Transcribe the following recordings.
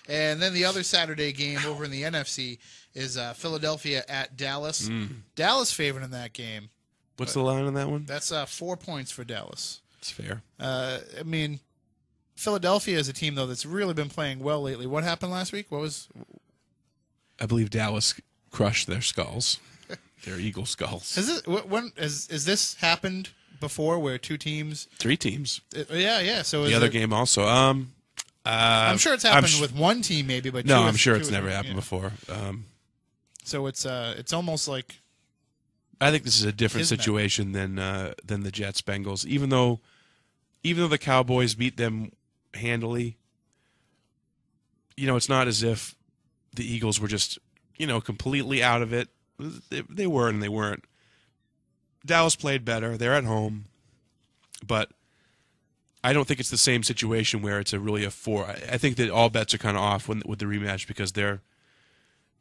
And then the other Saturday game over in the NFC is Philadelphia at Dallas. Dallas favored in that game. What's the line on that one? That's 4 points for Dallas. It's fair. I mean, Philadelphia is a team, though, that's really been playing well lately. What happened last week? I believe Dallas crushed their skulls, their Eagle skulls. Has this happened before where two teams? 3 teams. Yeah. So the other game also. I'm sure it's happened with one team maybe, but no, I'm sure it's never happened before. So it's almost like I think this is a different situation than the Jets Bengals. Even though the Cowboys beat them handily, it's not as if the Eagles were just completely out of it. They were and they weren't. Dallas played better. They're at home, but I don't think it's the same situation where it's really a 4. I think that all bets are kind of off with the rematch because the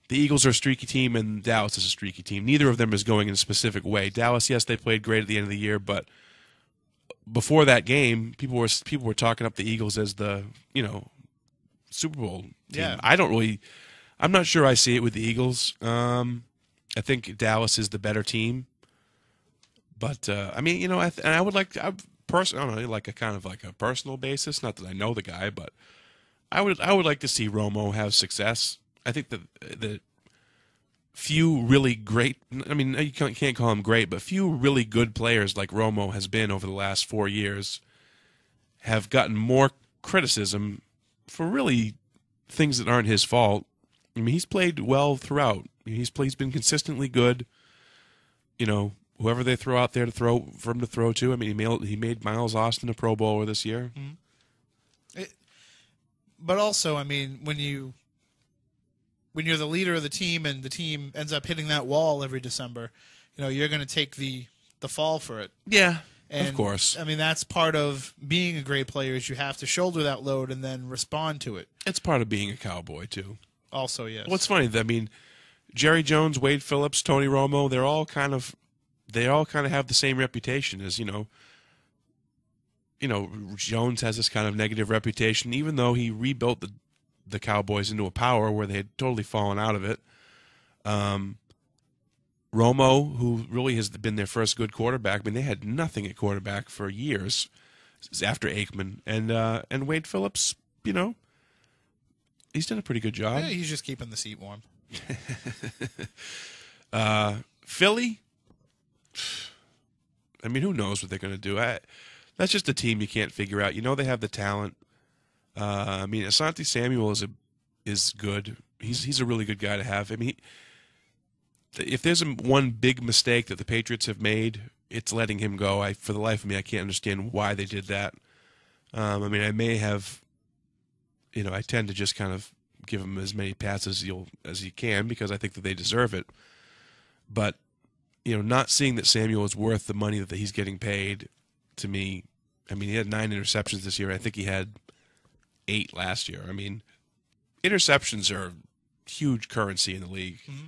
Eagles are a streaky team and Dallas is a streaky team. Neither of them is going in a specific way. Dallas, yes, they played great at the end of the year, but before that game, people were talking up the Eagles as the Super Bowl team. Yeah. I'm not sure I see it with the Eagles. I think Dallas is the better team, but I would like I don't know, like a kind of like a personal basis. Not that I know the guy, but I would like to see Romo have success. I think that the few really great, I mean, you can't call him great, but few really good players like Romo has been over the last 4 years have gotten more criticism for really things that aren't his fault. I mean, he's played well throughout. He's been consistently good. Whoever they throw out there for him to throw to. I mean, he made Miles Austin a Pro Bowler this year. Mm-hmm. But also, I mean, when you're the leader of the team and the team ends up hitting that wall every December, you're going to take the fall for it. Yeah, and, of course. I mean, that's part of being a great player is you have to shoulder that load and then respond to it. It's part of being a Cowboy, too. Also, yes. What's funny, I mean, Jerry Jones, Wade Phillips, Tony Romo, they all kind of have the same reputation as, Jones has this kind of negative reputation, even though he rebuilt the Cowboys into a power where they had totally fallen out of it. Romo, who really has been their first good quarterback, I mean, they had nothing at quarterback for years after Aikman. And Wade Phillips, he's done a pretty good job. Yeah, he's just keeping the seat warm. Philly, I mean, who knows what they're going to do? That's just a team you can't figure out. They have the talent. I mean, Asante Samuel is good. He's a really good guy to have. I mean, if there's one big mistake that the Patriots have made, it's letting him go. For the life of me, I can't understand why they did that. I mean, I may have, I tend to just kind of give him as many passes as you can because I think that they deserve it. But, not seeing that Samuel is worth the money that he's getting paid, to me, I mean, he had 9 interceptions this year. I think he had 8 last year. I mean, interceptions are huge currency in the league. Mm-hmm.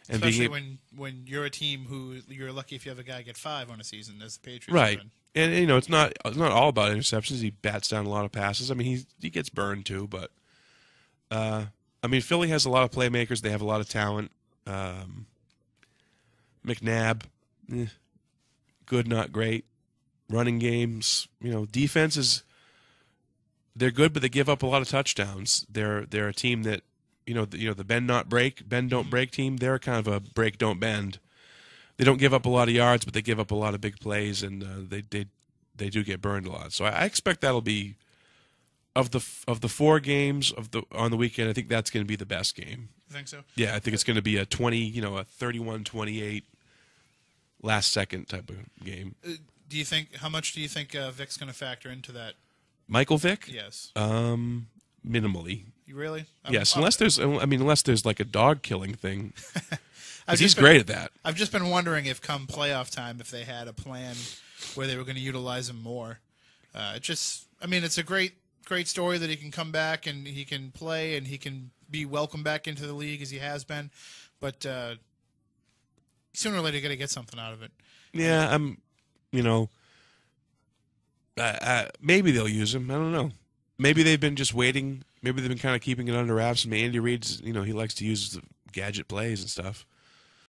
And especially when you're a team who you're lucky if you have a guy get 5 on a season, as the Patriots. Right. And it's not all about interceptions. He bats down a lot of passes. I mean, he gets burned too, but I mean, Philly has a lot of playmakers. They have a lot of talent. McNabb, good, not great. Running games, defenses, they're good, but they give up a lot of touchdowns. They're a team that, the bend don't break team. They're kind of a break don't bend. They don't give up a lot of yards, but they give up a lot of big plays, and they do get burned a lot. So I expect that'll be of the 4 games on the weekend. I think that's going to be the best game. You think so? Yeah, I think it's going to be a 31-28 last second type of game. How much do you think Vic's going to factor into that? Michael Vick? Yes. Minimally. You really? Yes, unless there's like a dog killing thing. He's great at that. I've just been wondering if come playoff time, if they had a plan where they were going to utilize him more. It's a great story that he can come back and he can play and he can be welcomed back into the league as he has been. But sooner or later, you got to get something out of it. Yeah, maybe they'll use him. I don't know. maybe they've been just waiting. Maybe they've been kind of keeping it under wraps. I mean, Andy Reid's, he likes to use the gadget plays and stuff.